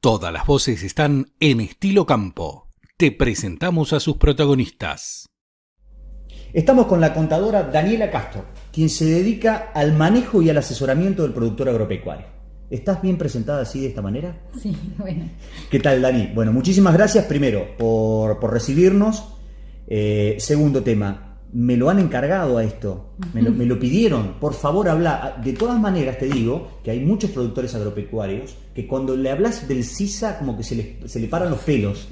Todas las voces están en Estilo Campo. Te presentamos a sus protagonistas. Estamos con la contadora Daniela Castro, quien se dedica al manejo y al asesoramiento del productor agropecuario. ¿Estás bien presentada así de esta manera? Sí, bueno. ¿Qué tal, Dani? Bueno, muchísimas gracias primero por recibirnos. Segundo tema, me lo han encargado a esto, me lo pidieron, por favor habla. De todas maneras te digo que hay muchos productores agropecuarios que cuando le hablas del CISA como que se le paran los pelos.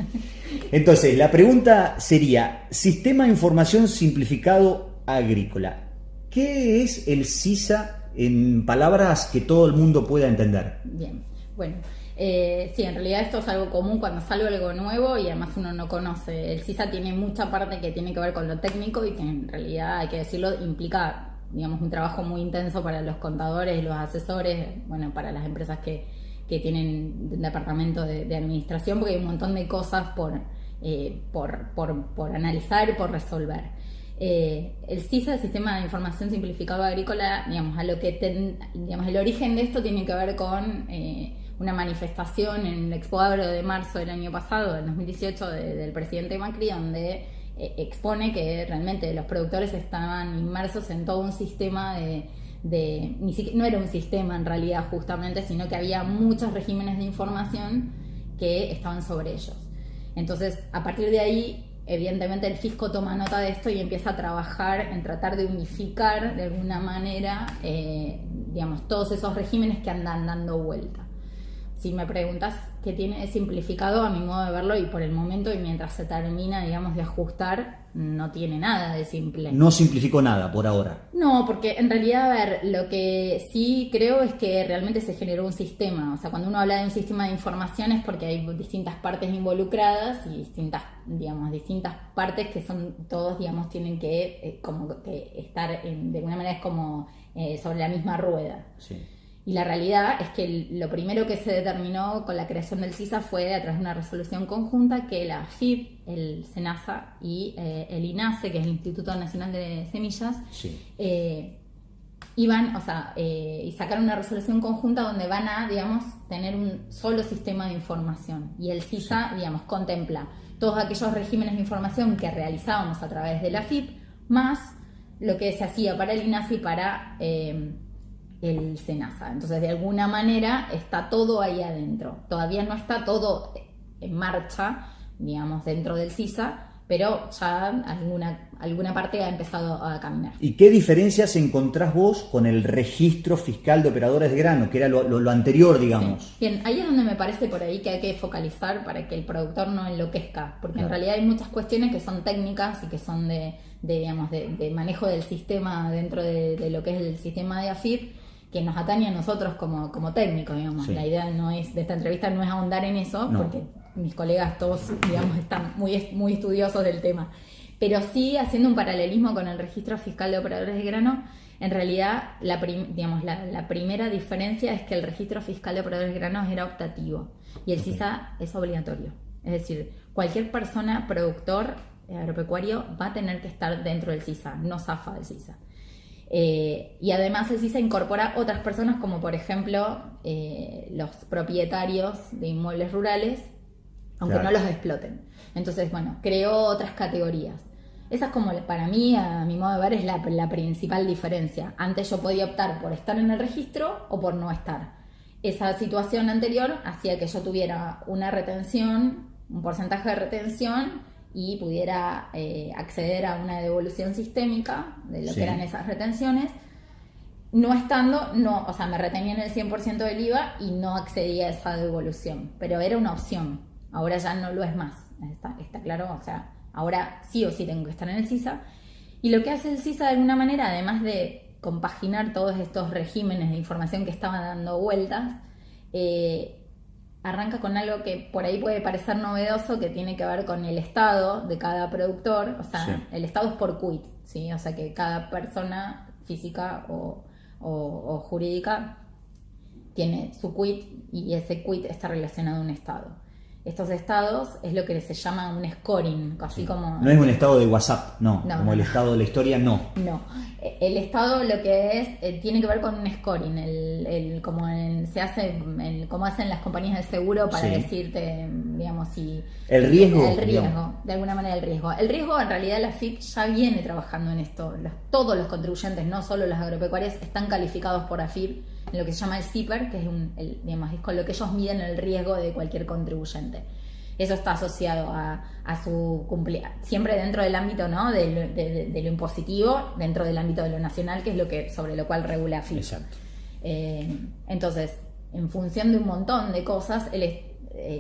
Entonces, la pregunta sería, Sistema de Información Simplificado Agrícola. ¿Qué es el CISA en palabras que todo el mundo pueda entender? Bien, bueno. Sí, en realidad esto es algo común cuando sale algo nuevo y además uno no conoce. El CISA tiene mucha parte que tiene que ver con lo técnico y que en realidad, hay que decirlo, implica, digamos, un trabajo muy intenso para los contadores, los asesores, bueno, para las empresas que tienen un departamento de administración, porque hay un montón de cosas por analizar y por resolver. El CISA, el Sistema de Información Simplificado Agrícola, digamos, digamos, el origen de esto tiene que ver con una manifestación en el Expo Agro de marzo del año pasado, del 2018, del presidente Macri, donde expone que realmente los productores estaban inmersos en todo un sistema no era un sistema en realidad justamente, sino que había muchos regímenes de información que estaban sobre ellos. Entonces, a partir de ahí, evidentemente el fisco toma nota de esto y empieza a trabajar en tratar de unificar de alguna manera, digamos, todos esos regímenes que andan dando vuelta. Si me preguntas qué tiene simplificado, a mi modo de verlo, y por el momento y mientras se termina, digamos, de ajustar, no tiene nada de simple. No simplificó nada por ahora. No, porque en realidad, a ver, lo que sí creo es que realmente se generó un sistema. O sea, cuando uno habla de un sistema de información es porque hay distintas partes involucradas y distintas partes que son todos, digamos, tienen que como que estar de alguna manera es como sobre la misma rueda. Sí. Y la realidad es que lo primero que se determinó con la creación del CISA fue a través de una resolución conjunta que la AFIP, el SENASA y el INASE, que es el Instituto Nacional de Semillas, sí, y sacaron una resolución conjunta donde van a, digamos, tener un solo sistema de información. Y el CISA, sí, digamos, contempla todos aquellos regímenes de información que realizábamos a través de la AFIP, más lo que se hacía para el INASE y para el SENASA. Entonces, de alguna manera, está todo ahí adentro. Todavía no está todo en marcha, digamos, dentro del CISA, pero ya alguna parte ha empezado a caminar. ¿Y qué diferencias encontrás vos con el registro fiscal de operadores de grano, que era lo anterior, digamos? Sí. Bien, ahí es donde me parece por ahí que hay que focalizar para que el productor no enloquezca, porque claro, en realidad hay muchas cuestiones que son técnicas y que son de manejo del sistema dentro de lo que es el sistema de AFIP, que nos atañe a nosotros como técnicos, digamos. Sí. La idea de esta entrevista no es ahondar en eso, no, porque mis colegas todos, digamos, están muy estudiosos del tema. Pero sí, haciendo un paralelismo con el registro fiscal de operadores de grano, en realidad, la primera diferencia es que el registro fiscal de operadores de grano era optativo y el CISA es obligatorio. Es decir, cualquier persona, productor agropecuario, va a tener que estar dentro del CISA, no zafa del CISA. Y además el CISA incorpora otras personas como por ejemplo los propietarios de inmuebles rurales, aunque claro, no los exploten. Entonces, bueno, creó otras categorías. Esa es como, para mí, a mi modo de ver, es la principal diferencia. Antes yo podía optar por estar en el registro o por no estar. Esa situación anterior hacía que yo tuviera una retención, un porcentaje de retención, y pudiera acceder a una devolución sistémica de lo sí, que eran esas retenciones, no estando, o sea, me retenían el 100% del IVA y no accedía a esa devolución, pero era una opción, ahora ya no lo es más, está claro, o sea, ahora sí o sí tengo que estar en el CISA, y lo que hace el CISA de alguna manera, además de compaginar todos estos regímenes de información que estaban dando vueltas, arranca con algo que por ahí puede parecer novedoso, que tiene que ver con el estado de cada productor. O sea, sí, el estado es por quit, ¿sí? O sea que cada persona física o jurídica tiene su quit y ese quit está relacionado a un estado. Estos estados es lo que se llama un scoring, así sí, como... No es un estado de WhatsApp, no como el estado de la historia, no. No, El Estado lo que es, tiene que ver con un scoring, como hacen las compañías de seguro para Sí. decirte, digamos, si... El riesgo, El riesgo, digamos. de alguna manera el riesgo. El riesgo, en realidad, la FIP ya viene trabajando en esto. Todos los contribuyentes, no solo los agropecuarios, están calificados por AFIP en lo que se llama el CIPER, que es, digamos, es con lo que ellos miden el riesgo de cualquier contribuyente. Eso está asociado a su siempre dentro del ámbito, ¿no? de lo impositivo, dentro del ámbito de lo nacional, que es sobre lo cual regula AFIP. Exacto. Entonces, en función de un montón de cosas,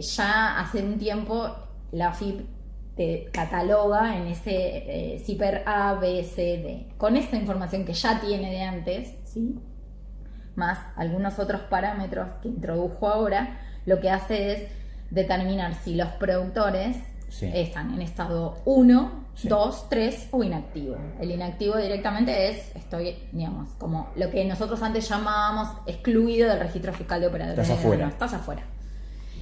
ya hace un tiempo la AFIP te cataloga en ese CIPER A, B, C, D. Con esta información que ya tiene de antes, ¿sí? Más algunos otros parámetros que introdujo ahora, lo que hace es determinar si los productores Sí. están en estado 1, Sí. 2, 3 o inactivo. El inactivo directamente estoy, digamos, como lo que nosotros antes llamábamos excluido del registro fiscal de operadores. Estás afuera. Estás afuera.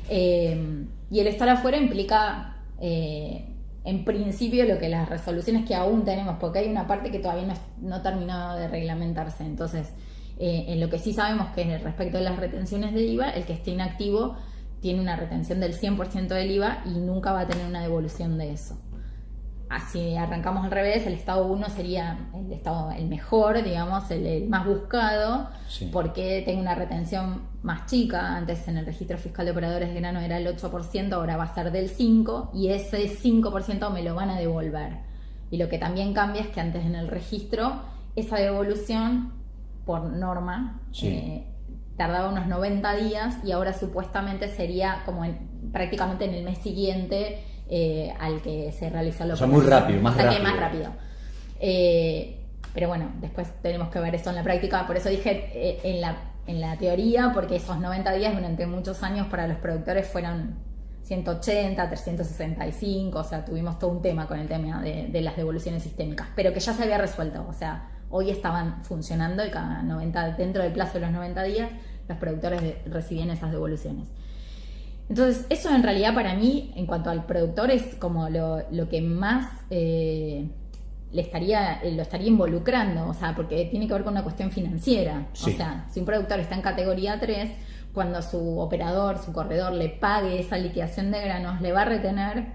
Y el estar afuera implica, en principio, lo que las resoluciones que aún tenemos, porque hay una parte que todavía no terminó de reglamentarse. Entonces, en lo que sí sabemos que es respecto a las retenciones de IVA, el que esté inactivo tiene una retención del 100% del IVA y nunca va a tener una devolución de eso. Así arrancamos al revés, el estado 1 sería el mejor, digamos, el más buscado, Sí. porque tengo una retención más chica. Antes en el registro fiscal de operadores de grano era el 8%, ahora va a ser del 5%, y ese 5% me lo van a devolver. Y lo que también cambia es que antes en el registro, esa devolución, por norma, Sí. tardaba unos 90 días, y ahora supuestamente sería como prácticamente en el mes siguiente al que se realizó la O sea, muy operación. rápido, más O sea, que rápido. más rápido. Pero bueno, después tenemos que ver esto en la práctica. Por eso dije en la teoría, porque esos 90 días durante muchos años para los productores fueron 180, 365, o sea, tuvimos todo un tema con el tema de las devoluciones sistémicas, pero que ya se había resuelto. O sea, hoy estaban funcionando y cada 90, dentro del plazo de los 90 días, los productores recibían esas devoluciones. Entonces, eso en realidad para mí, en cuanto al productor, es como lo que más lo estaría involucrando, o sea, porque tiene que ver con una cuestión financiera. Sí. O sea, si un productor está en categoría 3, cuando su operador, su corredor le pague esa liquidación de granos, le va a retener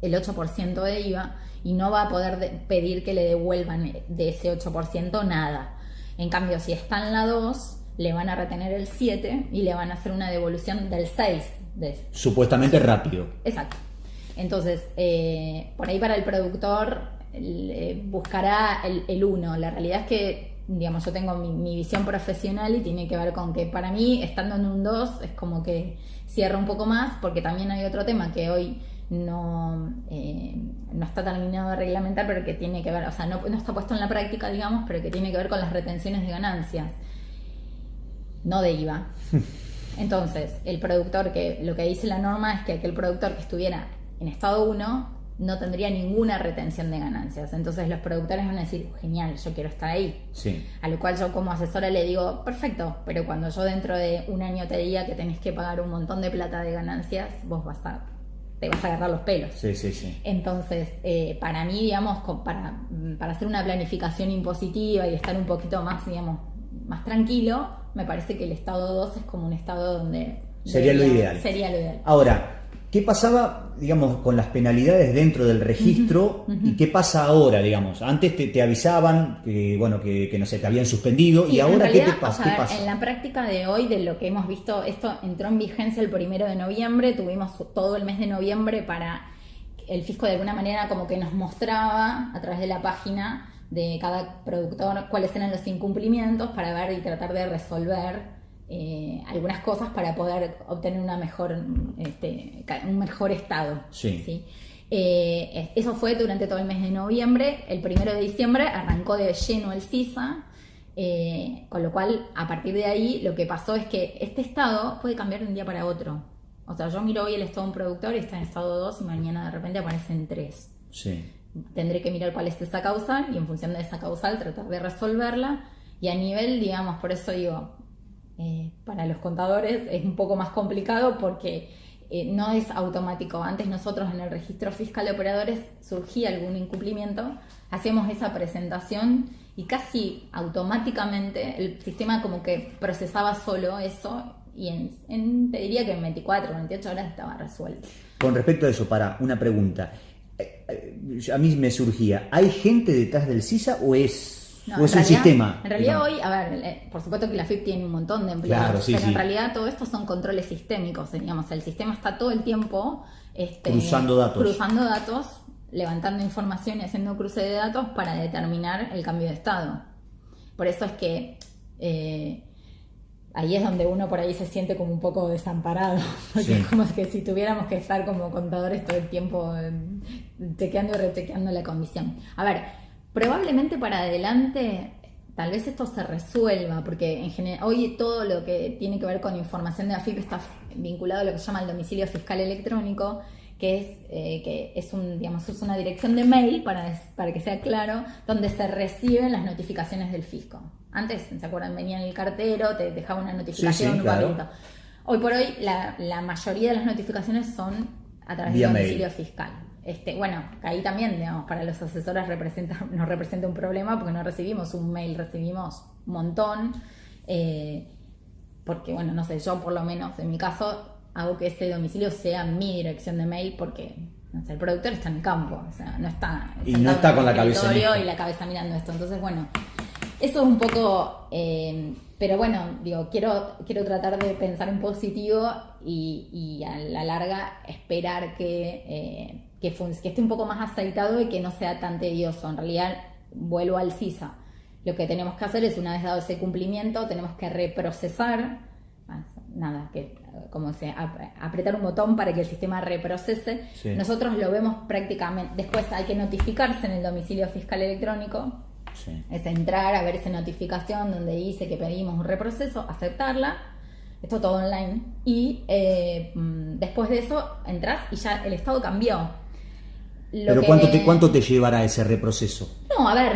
el 8% de IVA y no va a poder pedir que le devuelvan de ese 8% nada. En cambio, si está en la 2, le van a retener el 7 y le van a hacer una devolución del 6. Supuestamente rápido. Exacto. Entonces, por ahí para el productor buscará el 1. La realidad es que, digamos, yo tengo mi visión profesional y tiene que ver con que para mí, estando en un 2, es como que cierra un poco más, porque también hay otro tema que hoy no está terminado de reglamentar, pero que tiene que ver, o sea, no está puesto en la práctica, digamos, pero que tiene que ver con las retenciones de ganancias, no de IVA. Entonces, el productor, que lo que dice la norma es que aquel productor que estuviera en estado 1 no tendría ninguna retención de ganancias. Entonces los productores van a decir, genial, yo quiero estar ahí. Sí. A lo cual yo como asesora le digo, perfecto, pero cuando yo dentro de un año te diga que tenés que pagar un montón de plata de ganancias, vos te vas a agarrar los pelos. Sí, sí, sí. Entonces, para mí, digamos, para hacer una planificación impositiva y estar un poquito más, digamos, más tranquilo, me parece que el estado 2 es como un estado donde... Sería lo ideal. Sería lo ideal. Ahora, ¿qué pasaba, digamos, con las penalidades dentro del registro? ¿Y qué pasa ahora, digamos? Antes te avisaban que, bueno, que no sé, te habían suspendido. Sí, ¿Y ahora en qué realidad, te pasa? o sea, ¿Qué pasa? en la práctica de hoy, de lo que hemos visto, esto entró en vigencia el 1 de noviembre, tuvimos todo el mes de noviembre para el fisco de alguna manera como que nos mostraba a través de la página de cada productor cuáles eran los incumplimientos para ver y tratar de resolver algunas cosas para poder obtener un mejor estado. Sí. Eso fue durante todo el mes de noviembre. El 1 de diciembre arrancó de lleno el CISA, con lo cual a partir de ahí lo que pasó es que este estado puede cambiar de un día para otro. O sea, yo miro hoy el estado de un productor y está en estado 2 y mañana de repente aparece en 3. Sí. Tendré que mirar cuál es esa causal y en función de esa causal tratar de resolverla. Y a nivel, digamos, por eso digo, para los contadores es un poco más complicado porque no es automático. Antes nosotros en el registro fiscal de operadores surgía algún incumplimiento, hacíamos esa presentación y casi automáticamente el sistema como que procesaba solo eso y te diría que en 24, 28 horas estaba resuelto. Con respecto a eso, para una pregunta. A mí me surgía, ¿hay gente detrás del CISA o es un sistema? En realidad hoy, a ver, por supuesto que la FIP tiene un montón de empleados, claro, sí, pero sí. En realidad todo esto son controles sistémicos, digamos, el sistema está todo el tiempo cruzando datos, levantando información y haciendo cruce de datos para determinar el cambio de estado. Por eso es que ahí es donde uno por ahí se siente como un poco desamparado, porque es como que si tuviéramos que estar como contadores todo el tiempo chequeando y rechequeando la condición. A ver, probablemente para adelante tal vez esto se resuelva, porque en general hoy todo lo que tiene que ver con información de AFIP está vinculado a lo que se llama el domicilio fiscal electrónico, que es una dirección de mail, para que sea claro, donde se reciben las notificaciones del fisco. Antes, ¿se acuerdan? Venía en el cartero, te dejaba una notificación, un papelito. Hoy por hoy, la mayoría de las notificaciones son a través del domicilio fiscal. Bueno, ahí también, digamos, para los asesores nos representa un problema porque no recibimos un mail, recibimos un montón. Porque, bueno, no sé, yo por lo menos en mi caso hago que ese domicilio sea mi dirección de mail porque, no sé, el productor está en el campo, o sea, no está y no está con la cabeza y la cabeza mirando esto. Entonces, bueno, eso es un poco, pero bueno, digo, quiero tratar de pensar en positivo y a la larga esperar que esté un poco más aceitado y que no sea tan tedioso. En realidad, vuelvo al CISA. Lo que tenemos que hacer es, una vez dado ese cumplimiento, tenemos que reprocesar, apretar un botón para que el sistema reprocese. Sí. Nosotros lo vemos prácticamente, después hay que notificarse en el domicilio fiscal electrónico. Sí. Es entrar a ver esa notificación donde dice que pedimos un reproceso, aceptarla, esto todo online, y después de eso entras y ya el estado cambió. ¿Pero cuánto te llevará ese reproceso? No, a ver,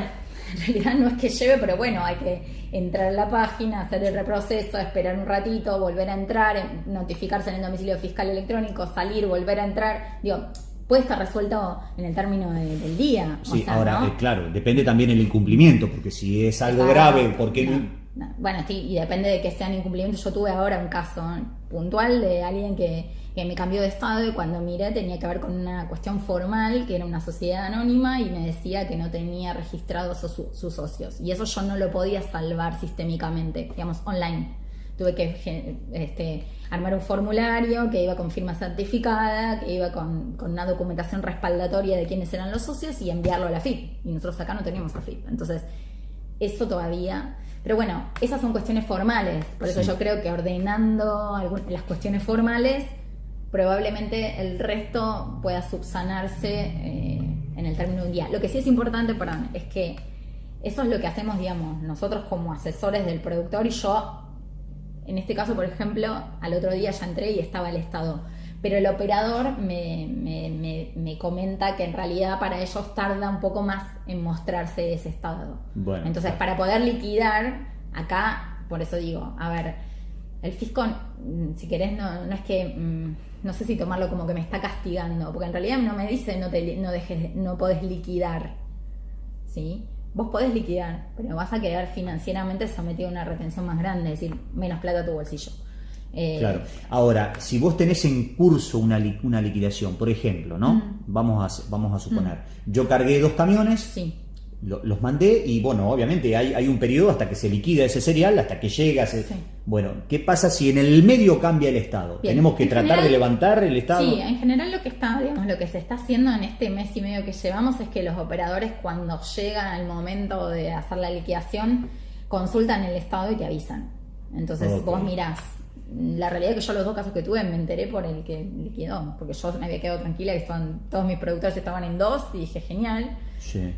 en realidad no es que lleve, pero bueno, hay que entrar a la página, hacer el reproceso, esperar un ratito, volver a entrar, notificarse en el domicilio fiscal electrónico, salir, volver a entrar, digo, puede estar resuelto en el término del día. Sí, o sea, ahora, ¿no? Claro, depende también el incumplimiento, porque si es algo grave, ¿por qué no? Bueno, sí, y depende de que sean incumplimientos. Yo tuve ahora un caso puntual de alguien que me cambió de estado y cuando miré tenía que ver con una cuestión formal, que era una sociedad anónima y me decía que no tenía registrados sus socios. Y eso yo no lo podía salvar sistémicamente, digamos, online. Tuve que armar un formulario que iba con firma certificada, que iba con una documentación respaldatoria de quiénes eran los socios y enviarlo a la FIP. Y nosotros acá no tenemos AFIP. Entonces, eso todavía... Pero bueno, esas son cuestiones formales. Por eso yo creo que ordenando las cuestiones formales, probablemente el resto pueda subsanarse en el término de un día. Lo que sí es importante, es que eso es lo que hacemos, digamos, nosotros como asesores del productor, y yo, en este caso, por ejemplo, al otro día ya entré y estaba el estado. Pero el operador me comenta que en realidad para ellos tarda un poco más en mostrarse ese estado. Bueno, entonces, para poder liquidar, acá, por eso digo, a ver, el fisco, si querés, no es que, no sé si tomarlo como que me está castigando, porque en realidad no me dice no podés liquidar, ¿sí? Vos podés liquidar, pero vas a quedar financieramente sometido a una retención más grande, es decir, menos plata a tu bolsillo. Claro. Ahora, si vos tenés en curso una liquidación, por ejemplo, ¿no? Vamos a suponer, yo cargué 2 camiones, sí, los mandé y bueno, obviamente hay un periodo hasta que se liquida ese cereal, hasta que llega. Sí. Bueno, ¿qué pasa si en el medio cambia el estado? Bien. ¿Tenemos que tratar de levantar el estado? Sí, en general lo que se está haciendo en este mes y medio que llevamos es que los operadores, cuando llegan al momento de hacer la liquidación, consultan el estado y te avisan. Entonces vos mirás. La realidad es que yo los 2 casos que tuve me enteré por el que liquidó, porque yo me había quedado tranquila que todos mis productores estaban en 2 y dije genial. Sí.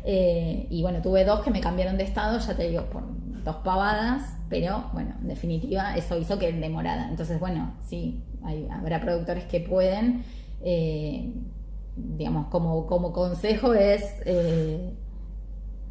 Y bueno, tuve 2 que me cambiaron de estado, ya te digo, por 2 pavadas, pero bueno, en definitiva eso hizo que demorada. Entonces bueno, sí, habrá productores que pueden, digamos, como consejo es...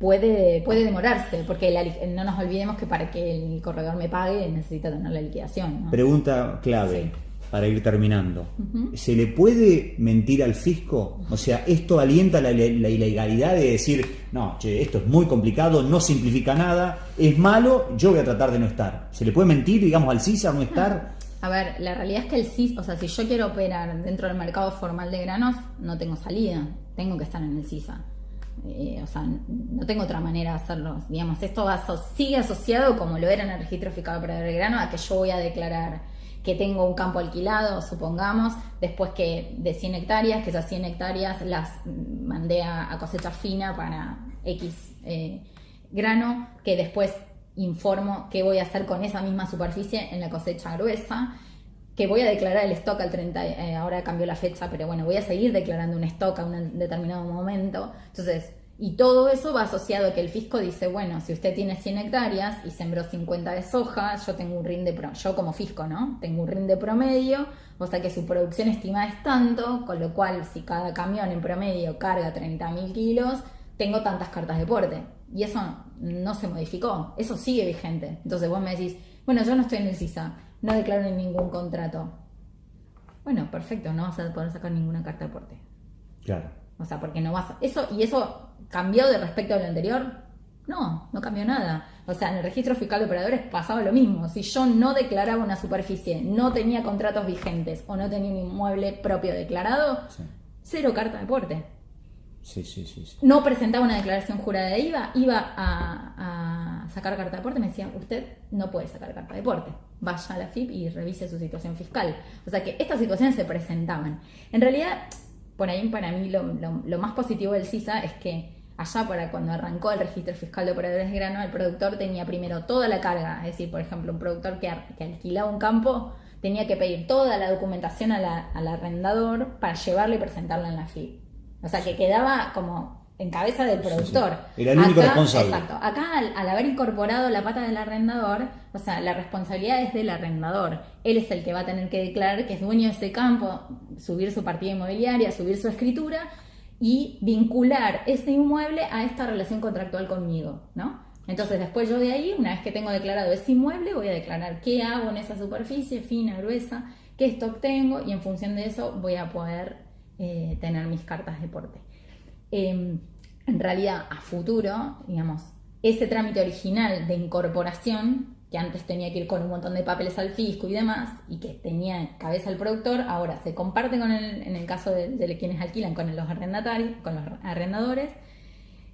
Puede demorarse, porque no nos olvidemos que para que el corredor me pague necesita tener la liquidación, ¿no? Pregunta clave, sí, para ir terminando. Ujú. ¿Se le puede mentir al fisco? O sea, ¿esto alienta la ilegalidad de decir, no, che, esto es muy complicado, no simplifica nada, es malo, yo voy a tratar de no estar? ¿Se le puede mentir, digamos, al CISA no estar? A ver, la realidad es que el CISA, o sea, si yo quiero operar dentro del mercado formal de granos, no tengo salida, tengo que estar en el CISA. O sea, no tengo otra manera de hacerlo. Digamos, esto sigue asociado, como lo era en el registro fiscal para el grano, a que yo voy a declarar que tengo un campo alquilado, supongamos, después que de 100 hectáreas, que esas 100 hectáreas las mandé a cosecha fina para X grano, que después informo qué voy a hacer con esa misma superficie en la cosecha gruesa, que voy a declarar el stock al 30, ahora cambió la fecha, pero bueno, voy a seguir declarando un stock a un determinado momento. Entonces, y todo eso va asociado a que el fisco dice, bueno, si usted tiene 100 hectáreas y sembró 50 de soja, yo tengo un rinde, yo como fisco, ¿no? Tengo un rinde promedio, o sea que su producción estimada es tanto, con lo cual si cada camión en promedio carga 30.000 kilos, tengo tantas cartas de porte. Y eso no se modificó, eso sigue vigente. Entonces vos me decís, bueno, yo no estoy en el CISA, no declaro en ningún contrato. Bueno, perfecto, no vas a poder sacar ninguna carta de porte. Claro. O sea, porque no vas a... ¿Eso cambió de respecto a lo anterior? No cambió nada. O sea, en el registro fiscal de operadores pasaba lo mismo. Si yo no declaraba una superficie, no tenía contratos vigentes o no tenía un inmueble propio declarado, Sí. cero carta de porte. Sí. No presentaba una declaración jurada de IVA, iba a sacar carta de porte, me decían, usted no puede sacar carta de porte, vaya a la FIP y revise su situación fiscal. O sea que estas situaciones se presentaban. En realidad, por ahí para mí lo más positivo del CISA es que allá para cuando arrancó el registro fiscal de operadores de grano, el productor tenía primero toda la carga, es decir, por ejemplo, un productor que alquilaba un campo tenía que pedir toda la documentación al arrendador para llevarla y presentarla en la FIP. O sea, que quedaba como en cabeza del productor. Sí. Era el único responsable. Exacto. Acá, al haber incorporado la pata del arrendador, o sea, la responsabilidad es del arrendador. Él es el que va a tener que declarar que es dueño de ese campo, subir su partida inmobiliaria, subir su escritura y vincular ese inmueble a esta relación contractual conmigo, ¿no? Entonces, después yo de ahí, una vez que tengo declarado ese inmueble, voy a declarar qué hago en esa superficie, fina, gruesa, qué stock tengo, y en función de eso voy a poder tener mis cartas de porte. En realidad, a futuro, digamos, ese trámite original de incorporación, que antes tenía que ir con un montón de papeles al fisco y demás, y que tenía en cabeza el productor, ahora se comparte en el caso de quienes alquilan con los arrendatarios, con los arrendadores,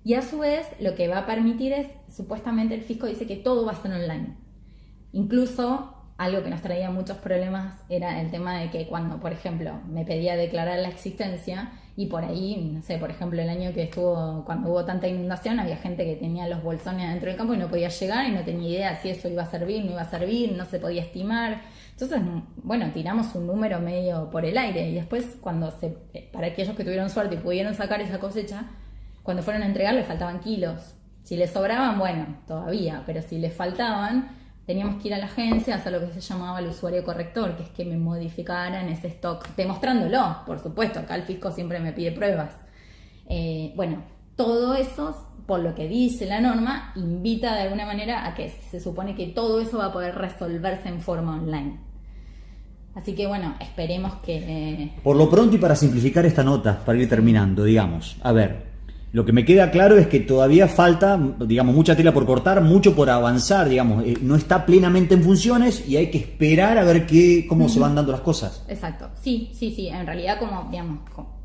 y a su vez lo que va a permitir es, supuestamente el fisco dice que todo va a estar online. Incluso algo que nos traía muchos problemas era el tema de que cuando, por ejemplo, me pedía declarar la existencia y por ahí, no sé, por ejemplo, el año que cuando hubo tanta inundación, había gente que tenía los bolsones adentro del campo y no podía llegar y no tenía idea si eso iba a servir, no iba a servir, no se podía estimar. Entonces, bueno, tiramos un número medio por el aire y después para aquellos que tuvieron suerte y pudieron sacar esa cosecha, cuando fueron a entregar les faltaban kilos. Si les sobraban, bueno, todavía, pero si les faltaban, teníamos que ir a la agencia a hacer lo que se llamaba el usuario corrector, que es que me modificaran ese stock, demostrándolo, por supuesto, acá el fisco siempre me pide pruebas. Bueno, todo eso, por lo que dice la norma, invita de alguna manera a que se supone que todo eso va a poder resolverse en forma online. Así que bueno, esperemos que... Por lo pronto y para simplificar esta nota, para ir terminando, digamos, a ver... Lo que me queda claro es que todavía falta, digamos, mucha tela por cortar, mucho por avanzar, digamos, no está plenamente en funciones y hay que esperar a ver cómo se van dando las cosas. Exacto, sí, en realidad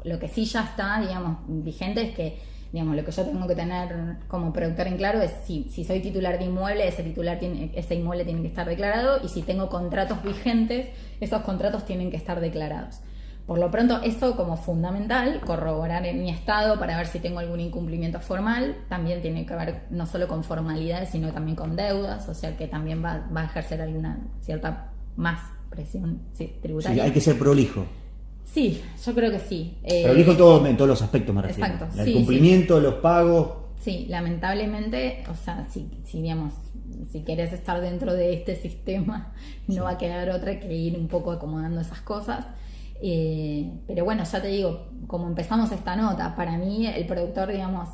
lo que sí ya está, digamos, vigente es que, digamos, lo que yo tengo que tener como productor en claro es si soy titular de inmueble, ese inmueble tiene que estar declarado y si tengo contratos vigentes, esos contratos tienen que estar declarados. Por lo pronto, eso como fundamental, corroborar en mi estado para ver si tengo algún incumplimiento formal, también tiene que ver no solo con formalidades, sino también con deudas, o sea que también va a ejercer alguna cierta más presión tributaria. Sí, hay que ser prolijo. Sí, yo creo que sí. Prolijo en todos los aspectos, me refiero. Exacto, El cumplimiento, los pagos. Sí, lamentablemente, o sea, digamos, si querés estar dentro de este sistema, no va a quedar otra que ir un poco acomodando esas cosas. Pero bueno, ya te digo, como empezamos esta nota, para mí el productor, digamos,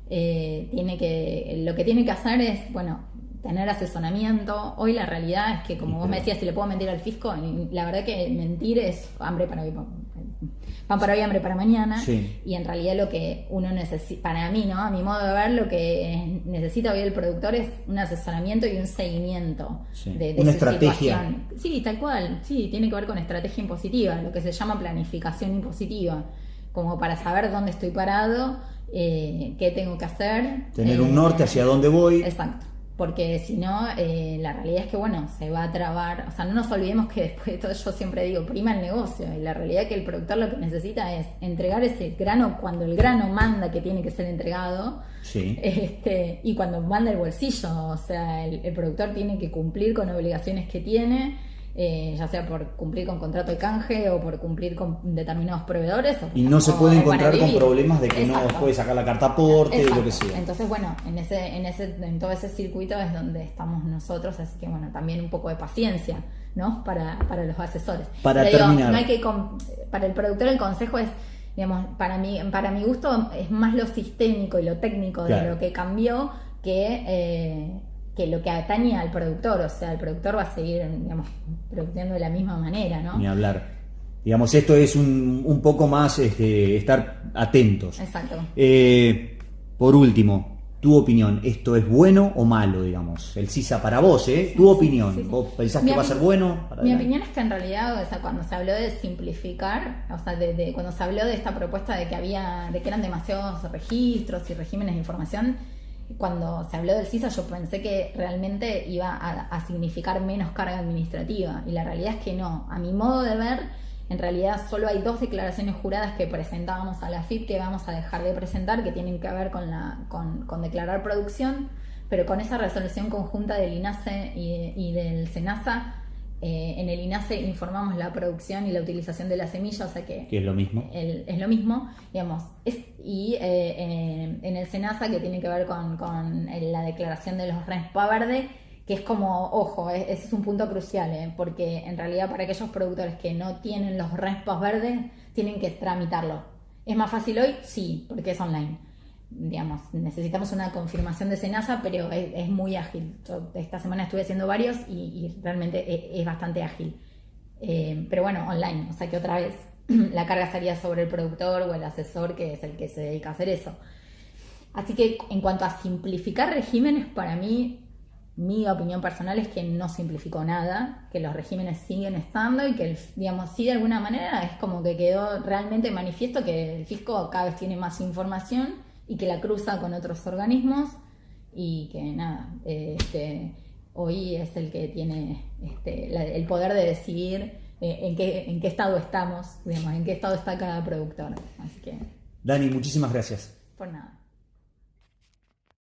lo que tiene que hacer es, bueno, tener asesoramiento. Hoy la realidad es que, como vos me decías, si le puedo mentir al fisco, la verdad que mentir es hambre para hoy, pan para hoy, hambre para mañana. Sí. Y en realidad lo que uno necesita, para mí, ¿no? A mi modo de ver, lo que necesita hoy el productor es un asesoramiento y un seguimiento Sí. de Una su estrategia. situación. Sí, tal cual. Sí, tiene que ver con estrategia impositiva, lo que se llama planificación impositiva, como para saber dónde estoy parado, qué tengo que hacer. Tener un norte hacia dónde voy. Exacto. Porque si no, la realidad es que, bueno, se va a trabar. O sea, no nos olvidemos que después de todo, yo siempre digo, prima el negocio. Y la realidad es que el productor lo que necesita es entregar ese grano cuando el grano manda que tiene que ser entregado. Sí. Y cuando manda el bolsillo. O sea, el productor tiene que cumplir con obligaciones que tiene, ya sea por cumplir con contrato de canje o por cumplir con determinados proveedores. Y no se puede encontrar con problemas de que Exacto. no puede sacar la carta aporte, Exacto. lo que sea. Entonces, bueno, en todo ese circuito es donde estamos nosotros, así que bueno, también un poco de paciencia, ¿no? Para los asesores. Para Pero terminar. no hay que para el productor el consejo es, digamos, para mi gusto es más lo sistémico y lo técnico de Claro. lo que cambió que lo que atañe al productor. O sea, el productor va a seguir, digamos, produciendo de la misma manera, ¿no? Ni hablar. Digamos, esto es un poco más estar atentos. Exacto. Por último, tu opinión, ¿esto es bueno o malo, digamos? El CISA para vos, Tu opinión. sí, sí. ¿Vos pensás Mi que va a ser bueno? Para Mi adelante. opinión es que en realidad, o sea, cuando se habló de simplificar, o sea, cuando se habló de esta propuesta de que eran demasiados registros y regímenes de información, cuando se habló del CISA yo pensé que realmente iba a significar menos carga administrativa, y la realidad es que no. A mi modo de ver, en realidad solo hay 2 declaraciones juradas que presentábamos a la AFIP que vamos a dejar de presentar, que tienen que ver con declarar producción, pero con esa resolución conjunta del INASE y del SENASA. En el INASE informamos la producción y la utilización de la semilla, o sea que Que es lo mismo. es lo mismo, digamos. En el SENASA, que tiene que ver con la declaración de los RESPA verde, que es como, ojo, ese es un punto crucial, porque en realidad para aquellos productores que no tienen los RESPA verdes, tienen que tramitarlo. ¿Es más fácil hoy? Sí, porque es online. Digamos, necesitamos una confirmación de SENASA, pero es muy ágil. Yo esta semana estuve haciendo varios y realmente es bastante ágil. Pero bueno, online, o sea que otra vez la carga estaría sobre el productor o el asesor, que es el que se dedica a hacer eso. Así que en cuanto a simplificar regímenes, para mí, mi opinión personal es que no simplificó nada, que los regímenes siguen estando y que, digamos, sí, de alguna manera es como que quedó realmente manifiesto que el fisco cada vez tiene más información y que la cruza con otros organismos, y que nada, hoy es el que tiene el poder de decidir en qué estado estamos, digamos, en qué estado está cada productor. Así que, Dani, muchísimas gracias. por nada.